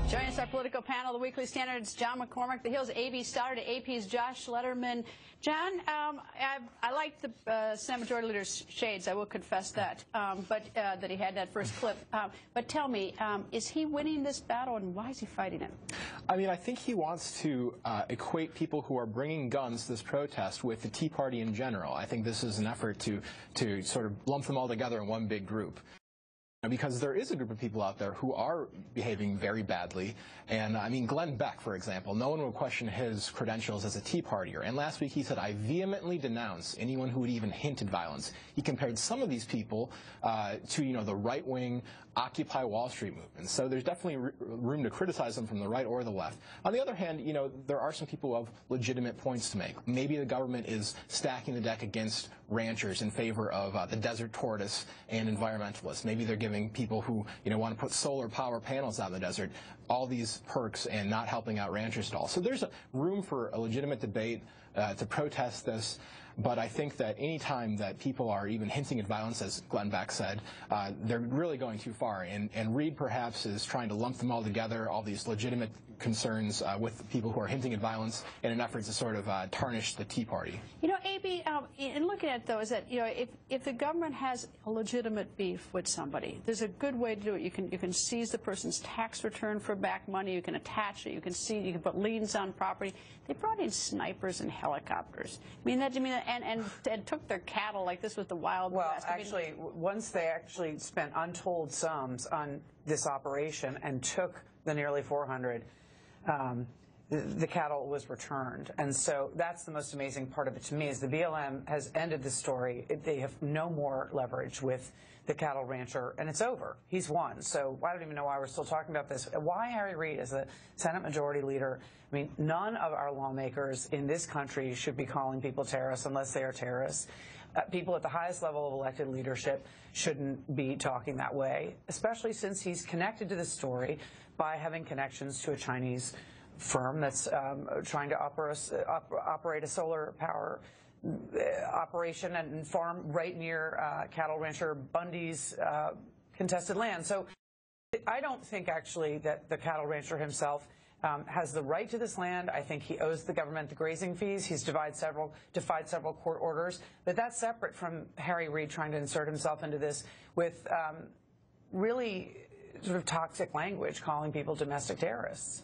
Joining us, our political panel, the Weekly Standard's John McCormack, The Hill's A.B. Stoddard, AP's Josh Letterman. John, I like the Senate Majority Leader's shades, I will confess that, but that he had that first clip. But tell me, is he winning this battle, and why is he fighting it? I mean, I think he wants to equate people who are bringing guns to this protest with the Tea Party in general. I think this is an effort to sort of lump them all together in one big group. Because there is a group of people out there who are behaving very badly. And I mean, Glenn Beck, for example, no one will question his credentials as a Tea Partier. And last week he said, I vehemently denounce anyone who would even hint at violence. He compared some of these people to, the right-wing Occupy Wall Street movement. So there's definitely room to criticize them from the right or the left. On the other hand, there are some people who have legitimate points to make. Maybe the government is stacking the deck against ranchers in favor of the desert tortoise and environmentalists. Maybe they're giving people who want to put solar power panels out in the desert all these perks and not helping out ranchers at all. So there's room for a legitimate debate to protest this. But I think that any time that people are even hinting at violence, as Glenn Beck said, they're really going too far. And Reid perhaps is trying to lump them all together, all these legitimate concerns with people who are hinting at violence in an effort to sort of tarnish the Tea Party. A.B., in looking at it, though, is that, if the government has a legitimate beef with somebody, there's a good way to do it. You can seize the person's tax return for back money. You can attach it. You can put liens on property. They brought in snipers and helicopters. And took their cattle like this was the Wild West. Well, actually, once they actually spent untold sums on this operation and took the nearly 400, the cattle was returned. And so that's the most amazing part of it to me, is the BLM has ended the story. They have no more leverage with the cattle rancher, and it's over. He's won. So I don't even know why we're still talking about this. Why Harry Reid as the Senate Majority Leader? I mean, none of our lawmakers in this country should be calling people terrorists unless they are terrorists. People at the highest level of elected leadership shouldn't be talking that way, especially since he's connected to this story by having connections to a Chinese firm that's trying to operate a solar power operation and farm right near cattle rancher Bundy's contested land. So I don't think actually that the cattle rancher himself has the right to this land. I think he owes the government the grazing fees. He's defied several court orders. But that's separate from Harry Reid trying to insert himself into this with really sort of toxic language, calling people domestic terrorists.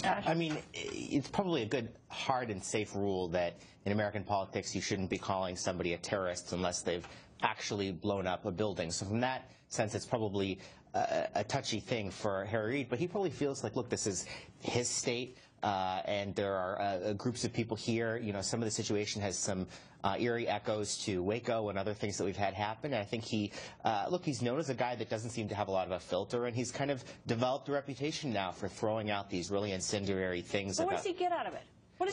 I mean, it's probably a good, hard and safe rule that in American politics you shouldn't be calling somebody a terrorist unless they've actually blown up a building. So from that sense, it's probably a touchy thing for Harry Reid. But he probably feels like, look, this is his state, and there are groups of people here. Some of the situation has some eerie echoes to Waco and other things that we've had happen. And I think he's known as a guy that doesn't seem to have a lot of a filter, and he's kind of developed a reputation now for throwing out these really incendiary things. But what does he get out of it? What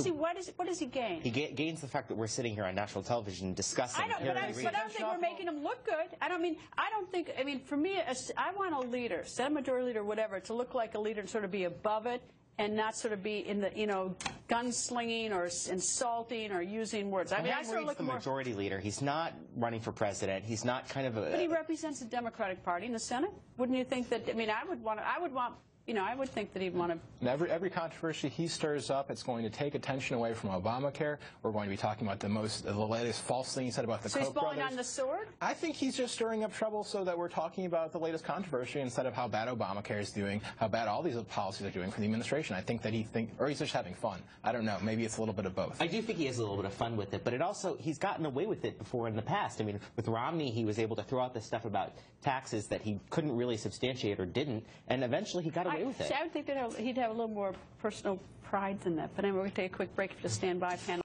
does he gain? He gains the fact that we're sitting here on national television discussing. But I don't think we're making him look good. I mean, for me, I want a leader, Senate Majority Leader, whatever, to look like a leader and sort of be above it, and not sort of be in the, gunslinging or insulting or using words. I mean, I sort of look the Majority Leader. He's not running for president. He's not kind of a. But he represents the Democratic Party in the Senate. Wouldn't you think that? I mean, I would think that he'd want to. Every controversy he stirs up, it's going to take attention away from Obamacare. We're going to be talking about the latest false thing he said about the Koch brothers. So he's falling on the sword? I think he's just stirring up trouble so that we're talking about the latest controversy instead of how bad Obamacare is doing, how bad all these policies are doing for the administration. I think that or he's just having fun. I don't know. Maybe it's a little bit of both. I do think he has a little bit of fun with it, but he's gotten away with it before in the past. I mean, with Romney, he was able to throw out this stuff about taxes that he couldn't really substantiate or didn't, and eventually he got away with it. I would think that he'd have a little more personal pride than that. But anyway, we're going to take a quick break to stand by, panel.